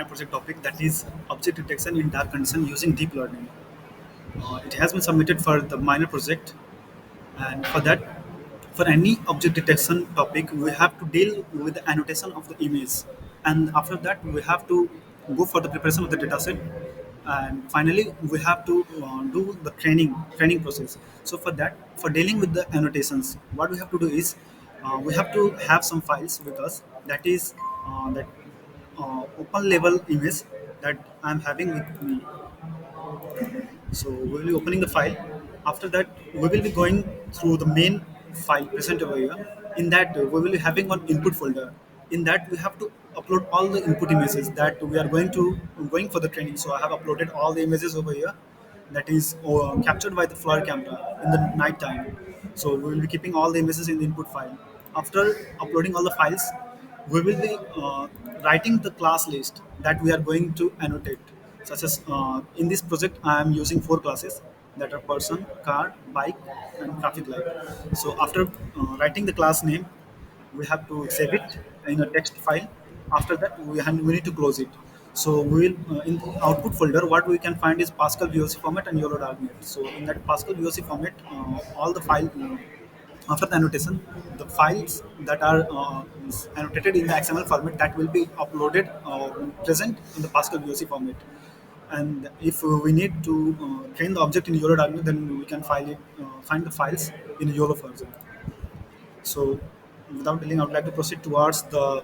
minor project topic, that is object detection in dark condition using deep learning. It has been submitted for the minor project, and for that, for any object detection topic, we have to deal with the annotation of the image, and after that, we have to go for the preparation of the dataset, and finally, we have to do the training process. So for that, for dealing with the annotations, what we have to do is we have to have some files with us. That is that open level image that I'm having with me. So we will be opening the file. After that, we will be going through the main file present over here. In that, we will be having one input folder. In that, we have to upload all the input images that we are going for the training. So I have uploaded all the images over here. That is captured by the FLIR camera in the night time. So we will be keeping all the images in the input file. After uploading all the files, we will be writing the class list that we are going to annotate, such as in this project I am using four classes that are person, car, bike, and traffic light. So after writing the class name, we have to save it in a text file. After that, we need to close it. So we will in the output folder, what we can find is Pascal VOC format and YOLO darknet. So in that Pascal VOC format, all the file after the annotation, the files that are annotated in the XML format, that will be uploaded present in the Pascal VOC format. And if we need to train the object in YOLO darknet, then we can find the files in YOLO version. So without delaying, I would like to proceed towards the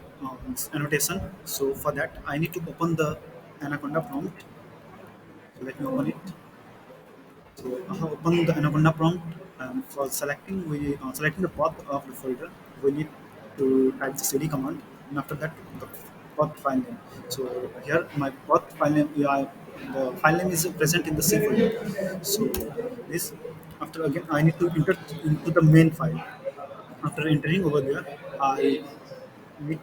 annotation. So for that, I need to open the Anaconda prompt. So let me open it. So I have opened the Anaconda prompt, and for selecting the path of the folder, we need to type the cd command, and after that the path file name. So here my path file name, yeah, the file name is present in the C folder. So this, after again I need to enter into the main file. After entering over there, I need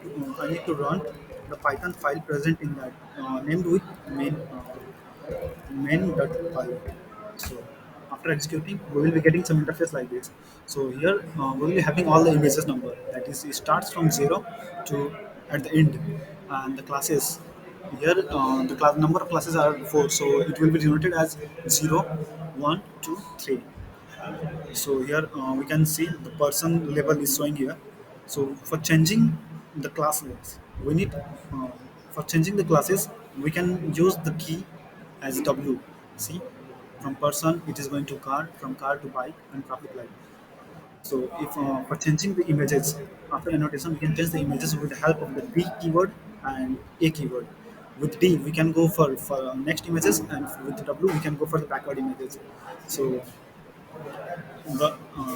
to run the Python file present in that, named with main.py. So after executing, we will be getting some interface like this. So here we will be having all the images number. That is, it starts from 0 to at the end, and the classes. Here the class number of classes are 4, so it will be denoted as 0, 1, 2, 3. So here we can see the person level is showing here. So for changing the class names, we need for changing the classes, we can use the key as W. See, from person it is going to car, from car to bike, and traffic light. So if for changing the images after annotation, we can change the images with the help of the D keyword and A keyword. With D, we can go for next images, and with W, we can go for the backward images. So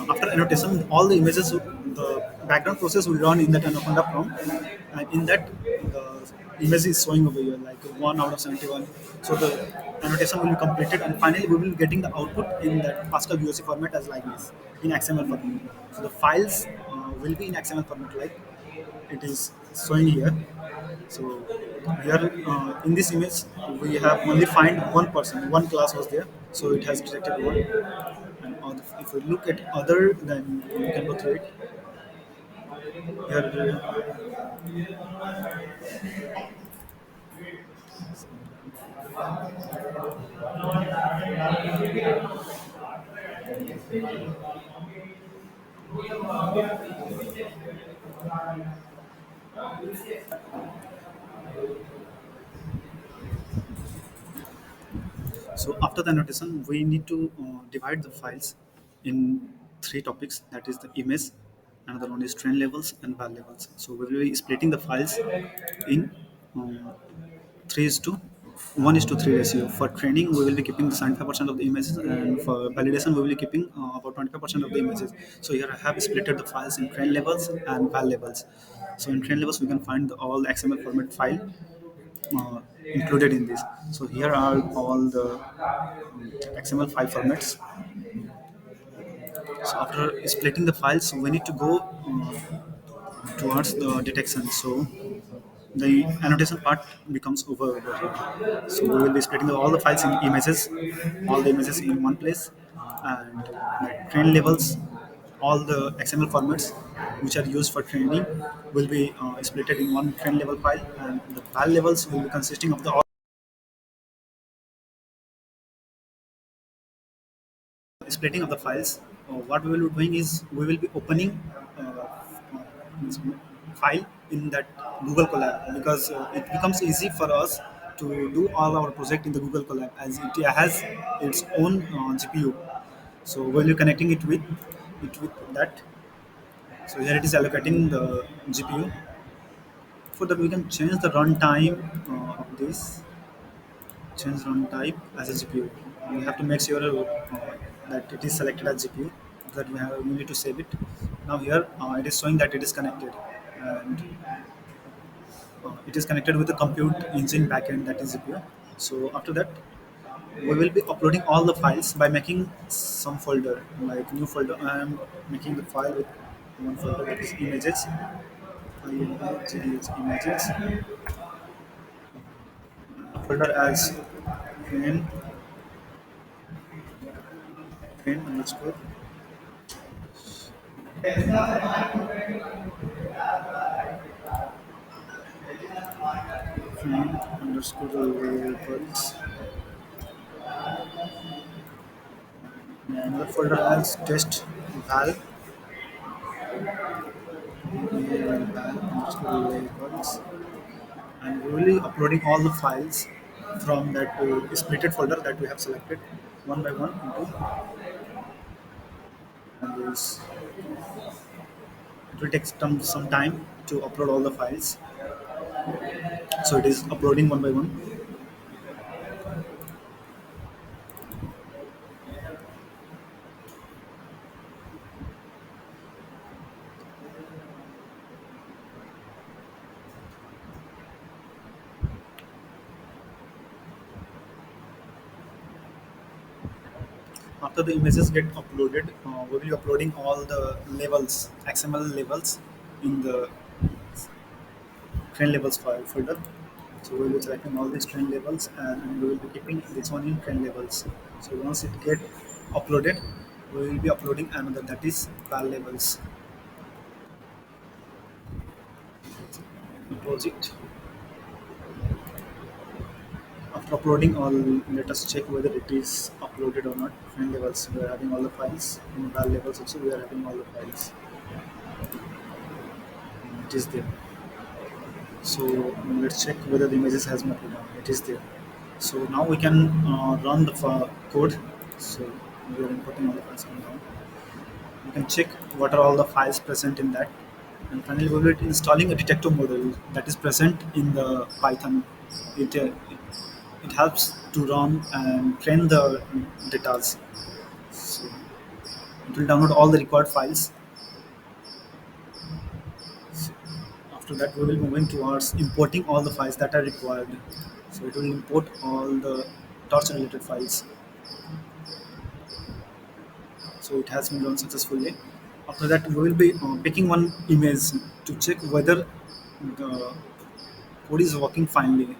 after annotation, all the images, the background process will run in that Anaconda prompt, and in that the image is showing over here like 1 out of 71. So the annotation will be completed, and finally we will be getting the output in that Pascal VOC format as like this in XML format. So the files will be in XML format like it is showing here. So here in this image, we have only find one person, one class was there, so it has detected one. And if we look at other, then we can go through it. Here, so after the annotation, we need to divide the files in three topics. That is the image, another one is train levels and val levels. So we will be splitting the files in 3 is to 1 is to 3 ratio. For training, we will be keeping 75% of the images, and for validation, we will be keeping about 25% of the images. So here I have splitted the files in train levels and val levels. So in train levels, we can find all the XML format file included in this. So here are all the XML file formats. So after splitting the files, we need to go towards the detection. So the annotation part becomes over here. So we will be splitting all the files in images, all the images in one place, and the train levels all the XML formats which are used for training will be split in one train level file, and the file levels will be consisting of the all splitting of the files. What we will be doing is we will be opening means file in that Google Colab, because it becomes easy for us to do all our project in the Google Colab as it has its own GPU. So we'll be connecting it with that. So here it is allocating the GPU. For that we can change the runtime of this. Change run type as a GPU. We have to make sure that it is selected as GPU. That we need to save it. Now here it is showing that it is connected, and it is connected with the compute engine backend, that is GPU. So after that, we will be uploading all the files by making some folder, like new folder. I am making the file with one folder, that is images. Images folder as train underscore train underscore labels. Another folder has test val underscore labels, and we will be uploading all the files from that splitted folder that we have selected one by one into, and it will take some time to upload all the files. So it is uploading one by one. After the images get uploaded, we will be uploading all the levels, XML levels, in the train levels file folder. So we will be selecting all these train levels, and we will be keeping this one in train levels. So once it get uploaded, we will be uploading another, that is val levels project. After uploading all, let us check whether it is uploaded or not. Train levels, we are having all the files. In val levels also, we are having all the files. It is there. So let's check whether the images has been uploaded. It is there. So now we can run the code. So we are importing all the files from now. You can check what are all the files present in that. And finally, we will be installing a detector model that is present in the Python. It helps to run and train the data. So it will download all the required files. So after that, we will move in towards importing all the files that are required. So it will import all the torch related files. So it has been done successfully. After that, we will be picking one image to check whether the code is working finely.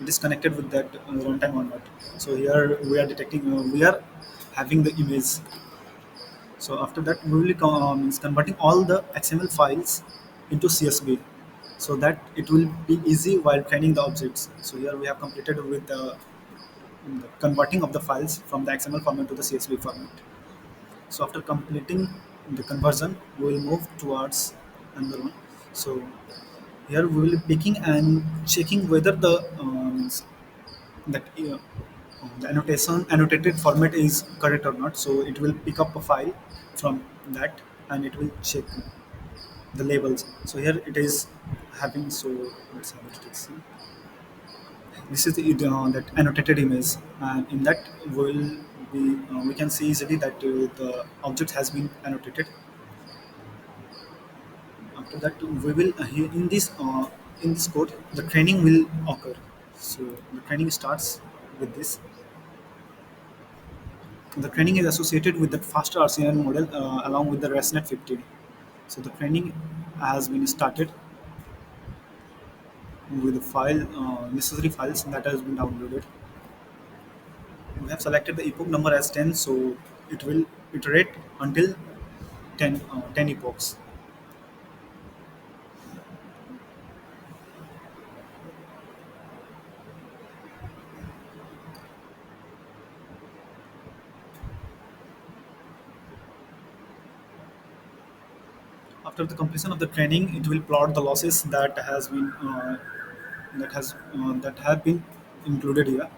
It is connected with that runtime or not. So here we are detecting, we are having the image. So after that, we will be means converting all the XML files into CSV, so that it will be easy while training the objects. So here we have completed with the converting of the files from the XML format to the CSV format. So after completing the conversion, we will move towards another one. So here we will be picking and checking whether that the annotated format is correct or not. So it will pick up a file from that, and it will check the labels. So here it is having, so let's have it. This is that annotated image, and in that will be we can see easily that the object has been annotated. After that, we will here in this code the training will occur. So the training starts with this. The training is associated with the faster RCN model along with the ResNet 50. So the training has been started with the file necessary files that has been downloaded. We have selected the epoch number as 10, so it will iterate until 10 epochs. After the completion of the training, it will plot the losses that have been included here.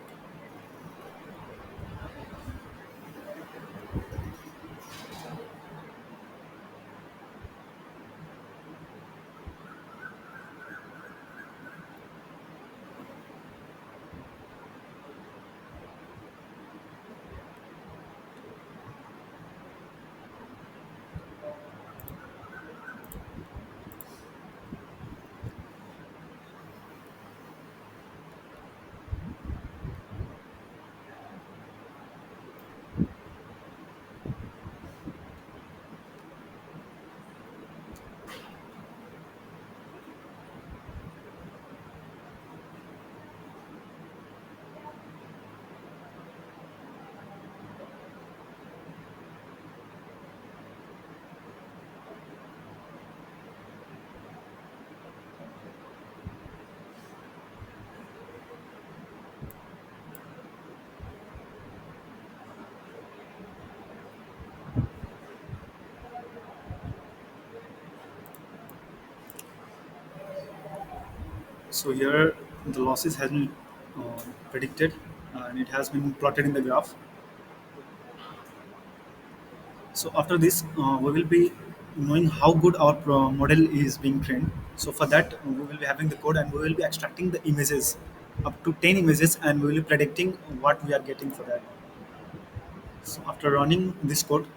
So here the losses has been uh, predicted, and it has been plotted in the graph. So after this, we will be knowing how good our model is being trained. So for that, we will be having the code, and we will be extracting the images, up to 10 images, and we will be predicting what we are getting for that. So after running this code,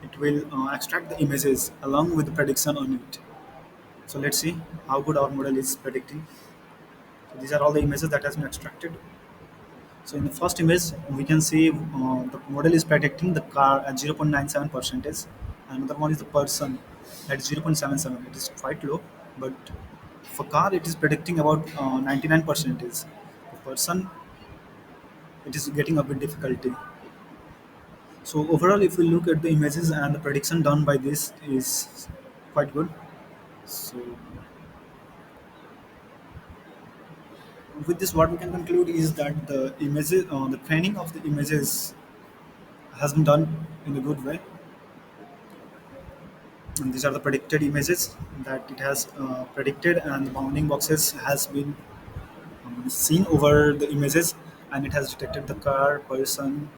it will extract the images along with the prediction on it. So let's see how good our model is predicting. So these are all the images that has been extracted. So in the first image, we can see the model is predicting the car at 0.97 percentage. Another one is the person at 0.77. It is quite low, but for car, it is predicting about 99 percentage. For person, it is getting a bit difficulty. So overall, if we look at the images and the prediction done by this is quite good. So with this, what we can conclude is that the training of the images has been done in a good way. And these are the predicted images that it has predicted, and the bounding boxes has been seen over the images, and it has detected the car, person,